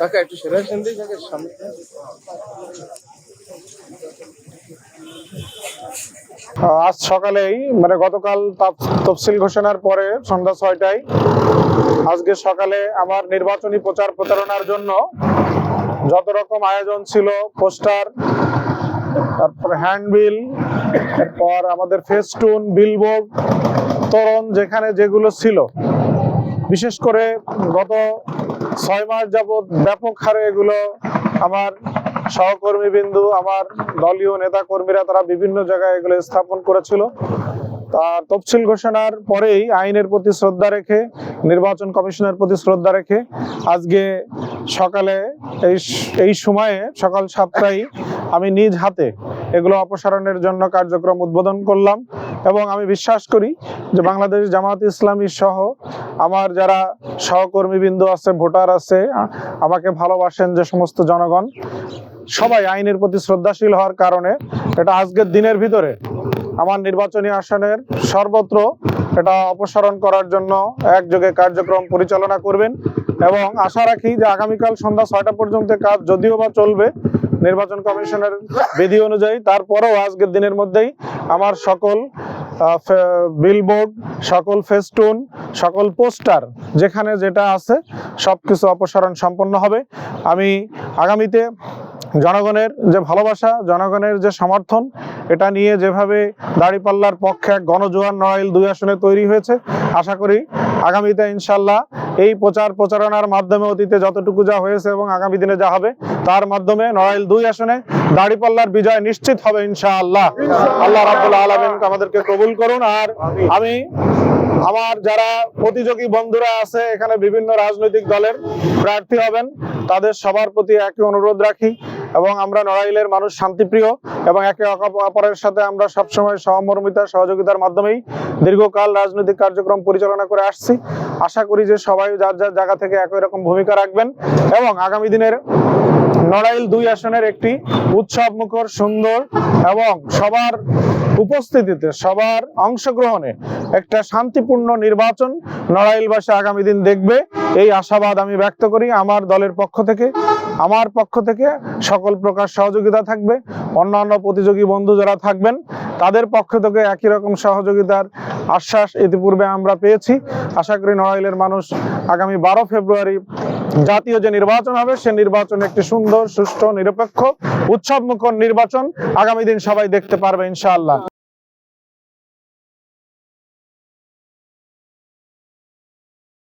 কাকা একটু সরে আসেন দিই কাকা সামনে। আজ সকালেই মানে গতকাল তফসিল ঘোষণার পরে সন্ধ্যা ৬টায় আজকে সকালে আমার নির্বাচনী প্রচার প্রচারণার জন্য যত রকম আয়োজন ছিল, পোস্টার, তারপর হ্যান্ডবিল, তারপর আমাদের ফেস্টুন, বিলবোর্ড, তোরণ, যেখানে যেগুলো ছিল, বিশেষ করে গত ৬ মাস যাবৎ ব্যাপক হারে এগুলো আমার সহকর্মীবৃন্দু, আমার দলীয় নেতা কর্মীরা তারা বিভিন্ন জায়গায় এগুলো স্থাপন করেছিল। তফসিল ঘোষণার পরেই আইনের প্রতি শ্রদ্ধা রেখে, নির্বাচন কমিশনের প্রতি শ্রদ্ধা রেখে আজকে সকালে এই সময়ে সকাল 7টায় আমি নিজ হাতে এগুলো অপসারণের জন্য কার্যক্রম উদ্বোধন করলাম। এবং আমি বিশ্বাস করি যে বাংলাদেশ জামাত ইসলামী সহ আমার যারা সহকর্মীবৃন্দু আছে, ভোটার আছে, আমাকে ভালোবাসেন যে সমস্ত জনগণ, সবাই আইনের প্রতি শ্রদ্ধাশীল হওয়ার কারণে এটা আজকের দিনের ভিতরে আমার নির্বাচনী আসনের সর্বত্র এটা অপসারণ করার জন্য একযোগে কার্যক্রম পরিচালনা করবেন। এবং আশা রাখি যে আগামীকাল সন্ধ্যা 6টা পর্যন্ত কাজ যদিও বা চলবে নির্বাচন কমিশনের বিধি অনুযায়ী, তারপরেও আজকের দিনের মধ্যেই আমার সকল বিলবোর্ড, সকল ফেস্টুন, সকল পোস্টার যেখানে যেটা আছে সবকিছু অপসারণ সম্পন্ন হবে। আমি আগামীতে জনগণের যে ভালোবাসা, জনগণের যে সমর্থন, এটা নিয়ে যেভাবে দাঁড়িপাল্লার পক্ষে এক গণজোয়ার নড়াইল 2 আসনে তৈরি হয়েছে, আশা করি আগামীতে ইনশাল্লাহ এই প্রচারণার মাধ্যমে অতীতে যতটুকু যা হয়েছে এবং আগামী দিনে যা হবে তার মাধ্যমে নড়াইল 2 আসনে দাঁড়িপাল্লার বিজয় নিশ্চিত হবে ইনশাআল্লাহ। আল্লাহ রাব্বুল আলামিন আমাদেরকে কবুল করুন। আর আমি আমার যারা প্রতিযোগী বন্ধুরা আছে, এখানে বিভিন্ন রাজনৈতিক দলের প্রার্থী হবেন, তাদের সবার প্রতি একই অনুরোধ রাখি এবং আমরা নড়াইলের মানুষ শান্তিপ্রিয় এবং একে অপরের সাথে আমরা সবসময় সহমর্মিতা সহযোগিতার মাধ্যমেই দীর্ঘকাল রাজনৈতিক কার্যক্রম পরিচালনা করে আসছি। আশা করি যে সবাই যার যার জায়গা থেকে একই রকম ভূমিকা রাখবেন এবং আগামী দিনের নড়াইল 2 আসনের একটি উৎসবমুখর, সুন্দর এবং সবার উপস্থিতিতে, সবার অংশগ্রহণে একটা শান্তিপূর্ণ নির্বাচন নড়াইলবাসী আগামী দিন দেখবে, এই আশাবাদ আমি ব্যক্ত করি। আমার দলের পক্ষ থেকে, আমার পক্ষ থেকে সকল প্রকার সহযোগিতা থাকবে। অন্যান্য প্রতিযোগী বন্ধু যারা থাকবেন তাদের পক্ষ থেকে একই রকম সহযোগিতার আশ্বাস ইতিপূর্বে আমরা পেয়েছি। আশা করি নড়াইলের মানুষ আগামী 12 ফেব্রুয়ারি জাতীয় যে নির্বাচন হবে সে নির্বাচন একটি সুন্দর, সুষ্ঠু, নিরপেক্ষ, উৎসবমুখর নির্বাচন আগামী দিন সবাই দেখতে পারবে ইনশাআল্লাহ।